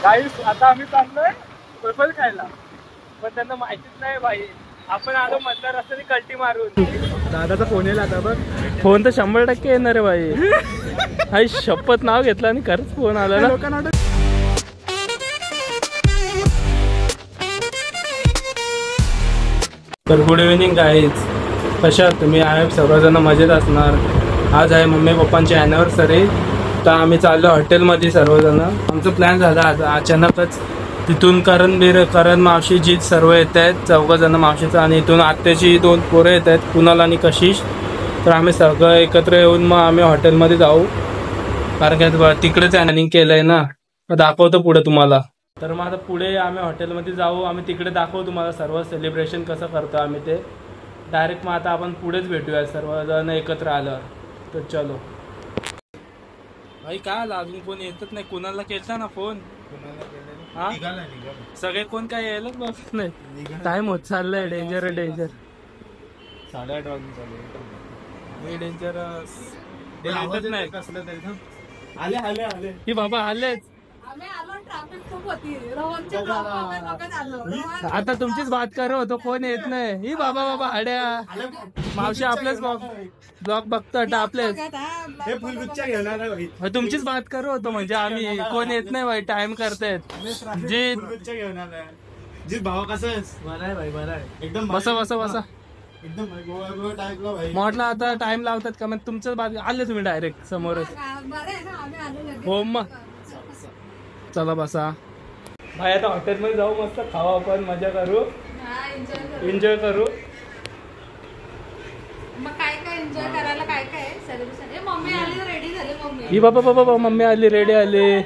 गाईस आता आम्ही चाललोय बर्फल खायला, पण त्यांना माहितीच नाही भाई आपण आलो मतदार रस्त्याने कल्टी मारून. दादाचा फोन येईल आता बघ. फोन तर 100% येणार आहे भाई. आई शपथ नाव घेतलं आणि खरंच फोन आला ना लोकांना. तर गुड इव्हिनिंग गाईज, कशा आहात तुम्ही? आय सर्वजण मजेत असणार. आज आहे मम्मी पप्पांची ॲनिव्हर्सरी, तर आम्ही चाललो हॉटेलमध्ये सर्वजण. आमचं प्लॅन झाला आज अचानकच. तिथून करण मावशी जीत सर्व येत आहेत, 4 जण मावशीचा, आणि इथून आत्याची 2 पोरं येत आहेत, कुणाल आणि कशिश. तर आम्ही सगळं एकत्र येऊन मग आम्ही हॉटेलमध्ये जाऊ, कारण की तिकडेच प्लॅनिंग केलं आहे ना, दाखवतो पुढे तुम्हाला. तर मग आता पुढे आम्ही हॉटेलमध्ये जाऊ, आम्ही तिकडे दाखवू तुम्हाला सर्व सेलिब्रेशन कसं करतो आम्ही ते डायरेक्ट. मग आता आपण पुढेच भेटूया सर्वजण एकत्र आल्यावर. तर चलो भाई. काय अजून कोण येतच नाही. कुणाला केलता ना फोन, हा सगळे कोण काय यायलाच बघत नाही. टाइम होत चाललाय. डेंजर आहे डेंजर. 8:30 वाजून चालू डेंजरस. येतच नाही कसलं तरी. आले आले आले की बाबा आलेच. आता तुमचीच बात कर होतो, कोण येत नाही. ही बाबा बाबा हाड्या मावशी आपलेच ब्लॉग बघतो आपलेच. तुमचीच बात करू होतो म्हणजे आम्ही. कोण येत नाही भाई, टाइम करतायत. जीत भाव कसं बरं आहे भाई, बरं आहे एकदम. बसा बसा बसा एकदम. म्हटलं आता टाइम लावतात का? मग तुमचं बात आले तुम्ही डायरेक्ट समोरच. हो मग चला बसा भाई. आता हॉटेलमध्ये जाऊ, मस्त खावा आपण, मजा करू, एन्जॉय करू. मग काय काय एन्जॉय करायला काय काय सेलिब्रेशन? मम्मी आली रेडी झाली. मम्मी ही बाबा बाबा मम्मी आली रेडी आली.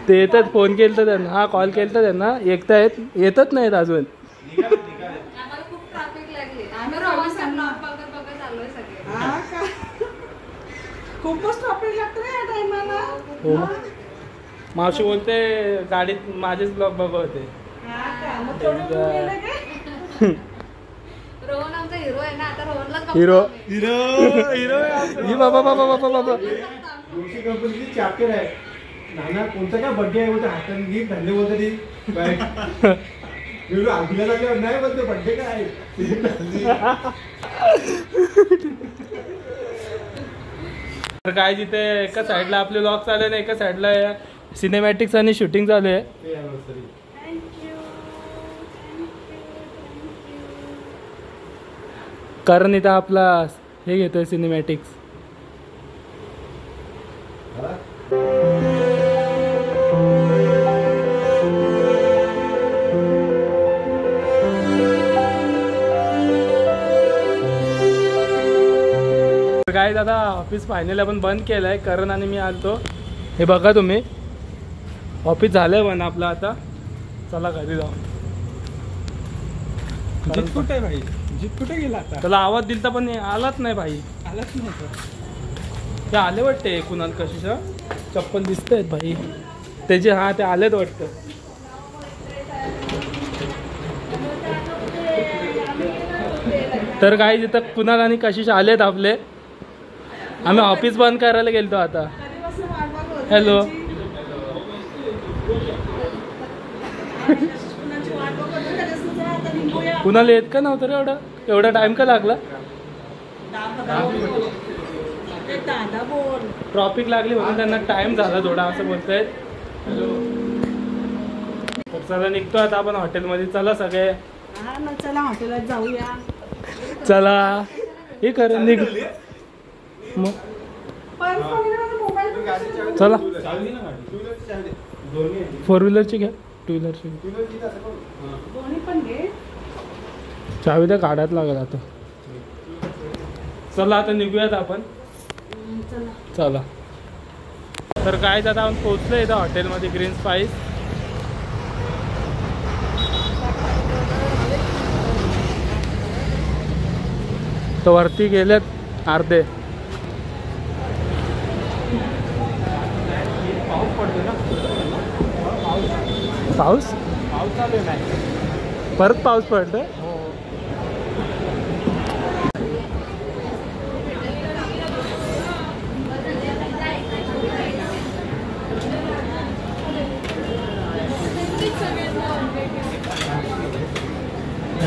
ते येतात. फोन केलता त्यांना, हा कॉल केलता त्यांना. एकटा येतच नाहीत अजून. आम्हाला खूप ट्रॅफिक लागली. आम्ही रोहनचा ब्लॉग बघत आलोय सगळे. खूपच ट्रॅफिक लागतं ना या टाइमाला. हो मावशी बोलते गाडीत माझेच ब्लॉग बघवते. रोहन आमचा हिरो आहे ना, आता रोहनला हिरो हिरो हिरो. ही बाबा बाबा बाबा बाबा कंपनीची चॅप्टर आहे नाना. कोणता काय बर्थडे आहे बोलते, हाताने गिफ्ट धंदे बोलते ती आगीला लागल्यावर नाही बोलते बर्थडे काय. तर काय जिथे एका साईडला आपले व्लॉग चालू आहे, एका साईडला सिनेमॅटिक्स आणि शूटिंग चालू आहे. कारण इथं आपला हे घेतोय सिनेमॅटिक्स. काय दादा ऑफिस फायनली आपण बंद केलं आहे. करण आणि मी आलतो. हे बघा तुम्ही, ऑफिस झालंय बंद आपलं. आता चला घरी जाऊ. जीत कुठे आहे भाई? जीत कुठे गेला आता? त्याला आवाज दिलता पण आलाच नाही भाई. आलाच नाही. ते आले वाटते. कुणाल कशीचा चप्पल दिसत आहेत भाई त्याचे. हा ते आलेत वाटतं. तर काय जिथं कुणाल आणि कशीच आलेत आपले. आम्ही ऑफिस बंद करायला गेलतो आता. हॅलो कुणाला येत का नव्हतं रे एवढा टाइम का लागला? ट्रॉफिक लागली म्हणून त्यांना टाइम झाला थोडा असं बोलतायत. तर चला निघतो आता आपण हॉटेलमध्ये. चला सगळे चला हॉटेलात जाऊया. चला हे कर निघ मग. चला 4 व्हीलरची घ्या, 2 व्हीलरची चावी त्या गाड्यात लागत आता. चला आता निघूयात आपण. चला तर काय आता आपण पोहोचलो इथं हॉटेलमध्ये, ग्रीन स्पाइस. तर वरती गेलेत अर्धे. पाऊस चालू नाही, परत पाऊस पडतोय.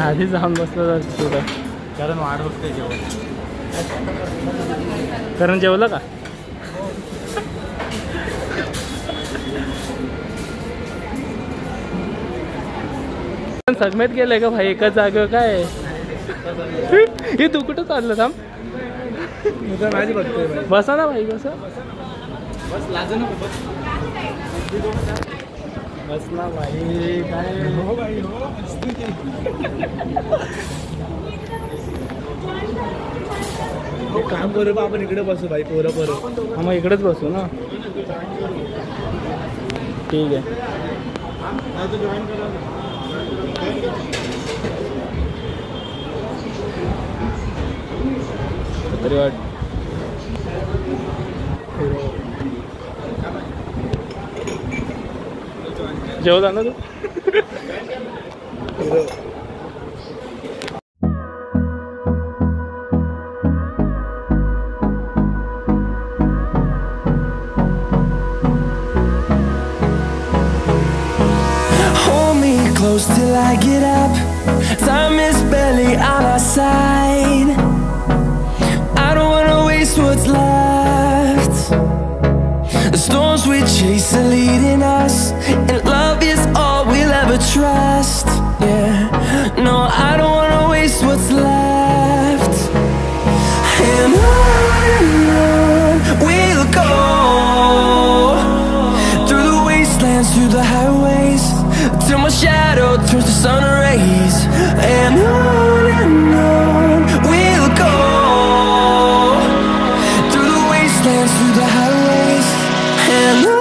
आधी जाऊन बसलं तुला कारण वाढ बघते जेवण. कारण जेवलं का? सगमेत गेलंय का भाई एकाच जागेवर काय? हे तू कुठं चाललं थांब. माझी बघतोय बसा ना भाई कसं बस लाज नको बस ना भाई काय हो भाई हो. काम करू आपण इकडे बसू भाई पोरं हा मग इकडेच बसू ना. ठीक आहे. तरी वाट जेवला ना तू? Close till I get up. Time is barely on our side. I don't wanna waste what's left. The storms we chase are leading us, and love is all we'll ever trust. Yeah, no, I don't wanna waste what's left. And on we'll go, through the wastelands, through the highways, till my shadow turns to sun rays. And on we'll go, through the wastelands, through the highways. And on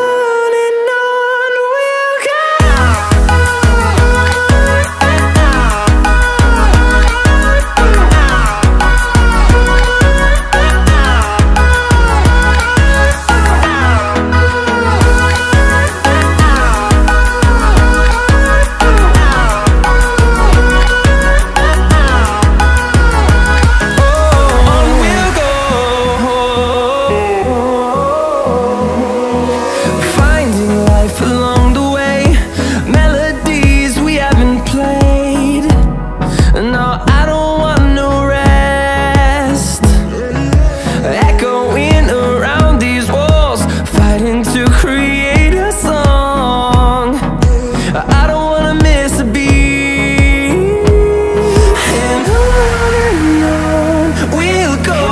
we'll go.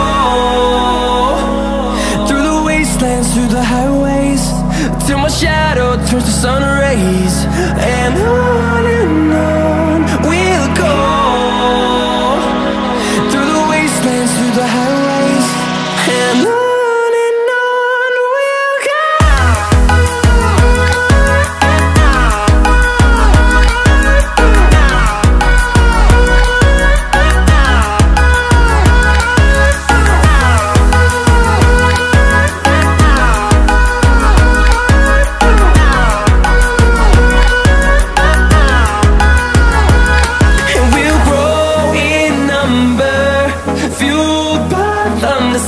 Through the highways, till my shadow turns to sun rays. And on we'll go, through the wastelands, through the highways. And on we'll go.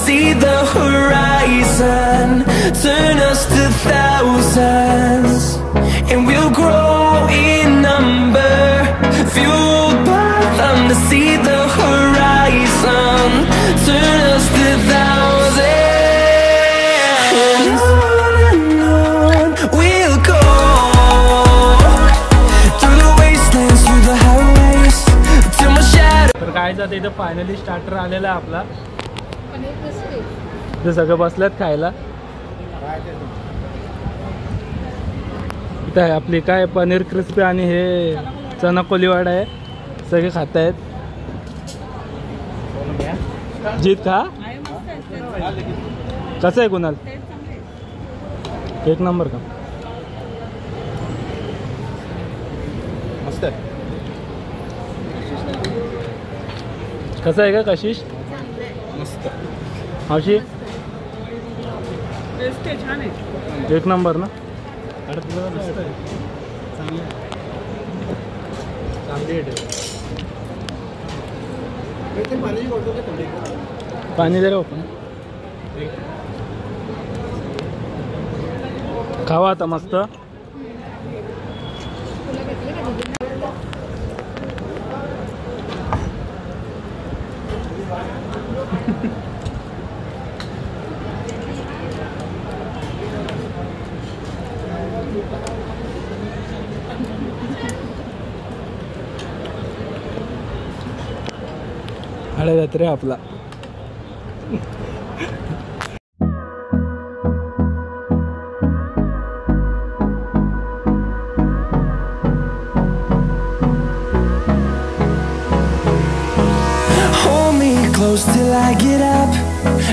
See the horizon, turn us to thousands, and we'll grow in number, fueled by them. To see the horizon, turn us to thousands, and on we'll go, through the wastelands, through the highways, till my shadow. तर काय जाते इथं finally starter आलेला आहे आपला. Paneer crispy. ते सगळं बसल्यात खायला. इथं आहे आपली काय पनीर क्रिस्पी आणि हे चना कोलीवाडा आहे. सगळे खात आहेत. जीत खा. कसं आहे कुणाल? एक नंबर का? मस्त आहे. कसं आहे का कशिश? मस्त. मावशी एक नंबर ना. पाणी दे रे ओपन. खावा आता मस्त. हळद रे आपला. Hold me close till I get up.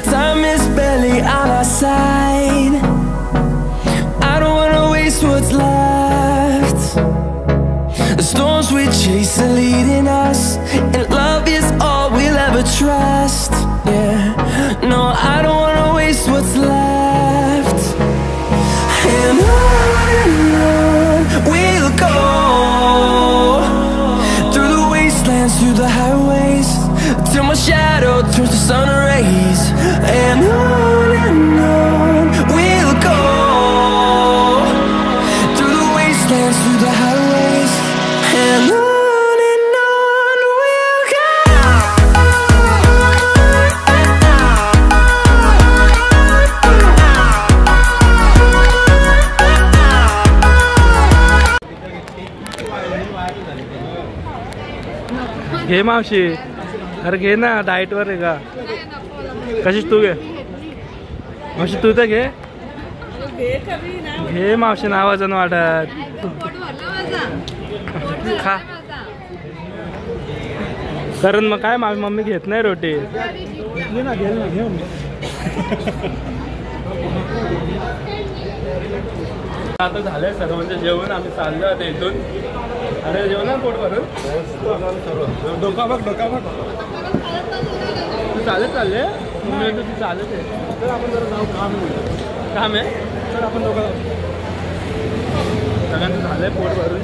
Time is barely on our side. I don't wanna waste what's left. The storms we chase are leading us, and love is all we'll ever trust. Yeah, no, I don't wanna waste what's left. And on we'll go, through the wastelands, through the highways, till my shadow turns to sun rays. And on we'll go, through the wastelands, through the highways, and on we'll go. घे मावशी, अरे घे ना, diet वर आहे का? कशीच तू घे मावशी, तू तर घे. घे मावशी, नावाजन वाटत. खा. कारण मग काय माझी मम्मी घेत नाही रोटी. आता झालंय सर्वांचं जेवण, आम्ही चाललो आता इथून. अरे जेवण ना पोट भरून. डोका बघ डोका बघ. तू चालत चालले? मम्मी तू चालत आहे. तर आपण जरा जाऊ, काम आहे. आहे तर आपण दोघं सगळ्यांचं झालंय पोट भरून.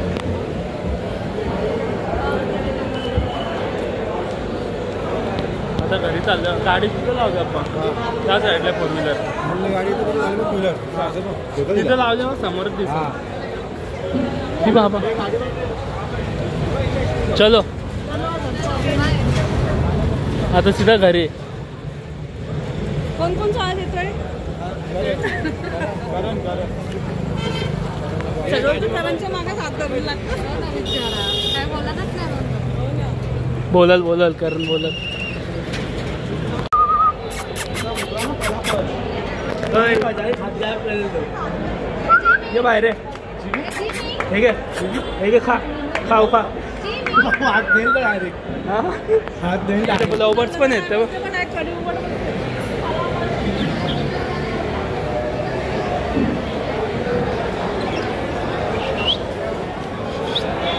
आता घरी चाललं. गाडी तिथं लावली आपण त्या साईडला 4 व्हीलर. गाडी तर कूलर तिथं लावले मग समोरच दिसत. ही बाबा चलो आता सीधा घरी. कोण कोण चहा देतोय? सरांच्या मागे हात धरायला लागतं. काय बोलतच नाही. बोलल करण बोलल. ये बाहेर आहे. हे घे खा. हात देईल तर डायरेक्ट. हात देईल. लवबर्ड्स पण आहेत.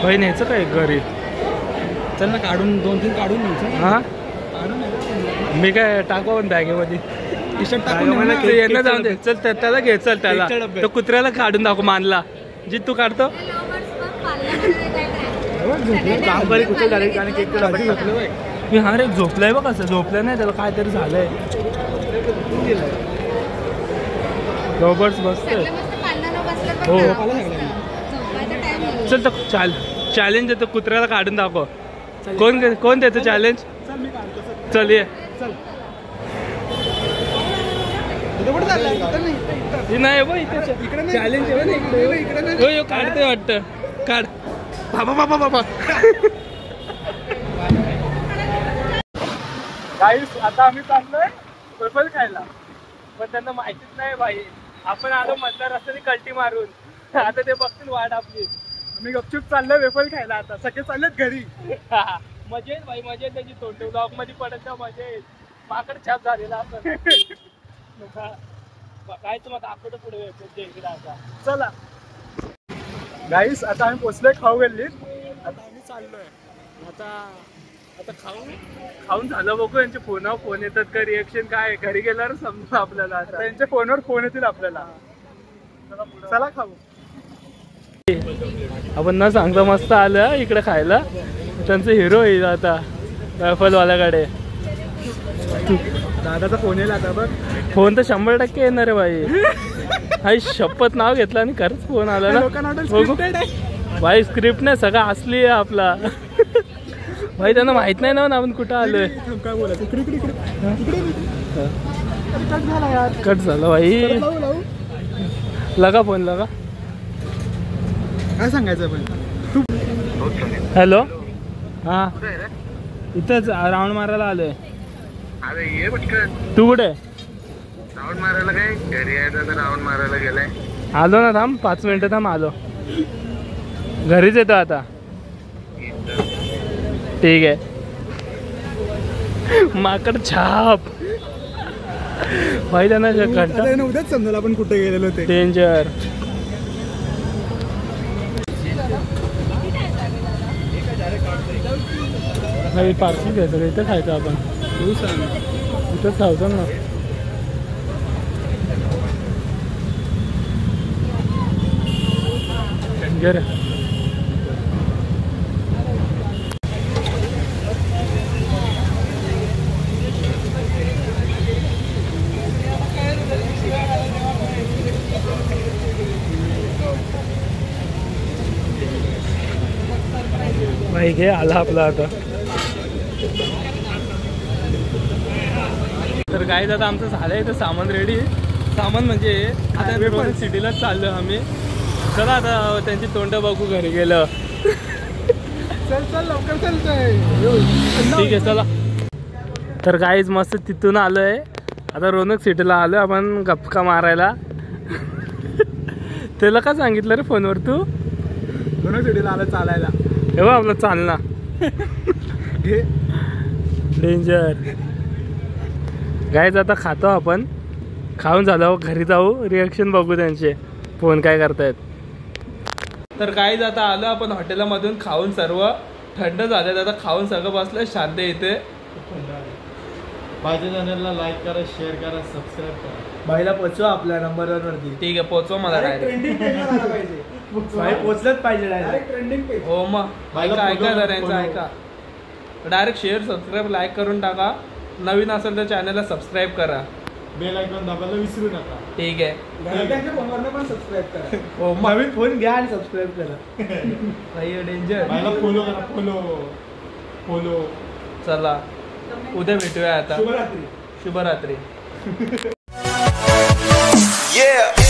भाई न्यायचं काय घरी? चल ना, काढून 2-3 काढून न्यायचं. हा मी काय टाकू पण बॅगेमध्ये. टी शर्ट यांना जाऊन दे. चल त्याला घे. चल त्याला तो कुत्र्याला काढून दाखव. मानला जी तू काढतो. हा रे झोपलाय बघ. असं झोपलं नाही त्याला, काहीतरी झालंय. रॉबर्ट्स बसतोय. हो चल तर चॅलेंज देतो. कुत्र्याला काढून दाखव. कोण देतो चॅलेंज? चल ये. नाही बघ चॅलेंज काढते वाटतं. काढ बाबा. गाईस आता आम्ही चाललोय वेफल खायला, पण त्यांना माहितीच नाही भाई. आपण आलो मधल्या रस्त्याने कल्टी मारून. आता ते बघतील वाट आपली. आम्ही गपचूप चाललोय वेफल खायला. आता सगळे चाललेत घरी. मजा येईल भाई, मजा येईल. त्याची तोंड ब्लॉक मध्ये पडत मजा येईल. माकड छाप झालेला आपण. काय तुम्हाला दाखवतो पुढे इकडे. आता चला गाईस, आता आम्ही पोचलोय खाऊ गल्लीत. आता आम्ही चाललोय. आता खाऊन झालं. बघू यांच्या फोनावर फोन येतात का, रिएक्शन काय. घरी गेल्यावर समजा आपल्याला. आता त्यांच्या फोनवर फोन येतील आपल्याला. चला खाऊ. आपण न सांगता मस्त आलं इकडे खायला. त्यांचं हिरो येईल आता रायफलवाल्याकडे. दादाचा फोन येईल आता बघ. फोन तर 100% येणार आहे भाई. हाय शपथ नाव घेतलं आणि खरंच फोन आला ना. बघू भाई, स्क्रिप्ट नाही, सगळं असली आहे आपला. भाई त्यांना माहित नाही ना आपण कुठं आलोय. काय बोलायचं इकडे इकडे इकडे इकडे कट झाला यार. कट झालं भाई. लावू लगा फोन लगा. काय सांगायचं पण तू. हॅलो. हा इथंच राऊंड मारायला आलोय. अरे ये पटकन. तू कुठे? राऊंड मारायला काय घरी यायचं तर राऊंड मारायला गेलाय. आलो ना, थांब 5 मिनिटं थांब. आलो घरीच येतो आता. ठीक आहे. माकड छाप भाई त्यांना घंटा उद्याच समजा आपण कुठे गेलेलो ते. डेंजर. भाई पार्सल घ्यायचं इथं खायचं आपण. तू सांग इथंच खावतो ना. डेंजर. भाई घे आला आपला आता. तर काय आता आमचं झालंय तर सामान रेडी. सामान म्हणजे आता रोहन सिटीलाच चाललो आम्ही. चला आता त्यांची तोंड बघू घरी गेलं. चल चल लवकर चलतोय. ठीक आहे चला. तर काहीच मस्त तिथून आलोय आता रोनक सिटीला आलोय आपण गपका मारायला. त्याला का सांगितलं रे फोनवर तू? दोन सिटीला आलं चालायला. हे बघ आपलं चालना. डेंजर. गाईज आता खातो आपण. खाऊन झालं घरी जाऊ रिॲक्शन बघू त्यांचे फोन काय करतायत. तर गाईज आता आलो आपण हॉटेलमधून खाऊन सर्व थंड झालेत. आता खाऊन सगळं बसलं शांत इथे. माझ्या चॅनलला लाईक करा, शेअर करा, सबस्क्राईब करा. भाईला पोचवा आपल्या नंबर 1 वरती. ठीक आहे पोचवा मला डायरेक्ट. ट्रेंडिंग पेजला पाहिजे. भाई पोचलंच पाहिजे डायरेक्ट ट्रेंडिंग पेज. हो मग ऐका ऐका जरा यांचं ऐका. डायरेक्ट शेअर सबस्क्राईब लाईक करून टाका. नवीन असेल तर चॅनलला सबस्क्राईब करा. बेल आयकॉन दाबायला विसरू नका. ठीक आहे. घरच्यांच्या फोनवरनं पण सबस्क्राईब करा. हो मग नवीन फोन घ्या आणि सबस्क्राईब करा. भाई डेंजर. भाईला फॉलो करा. फॉलो. चला उद्या भेटूया आता. शुभरात्री. शुभरात्री. Yeah.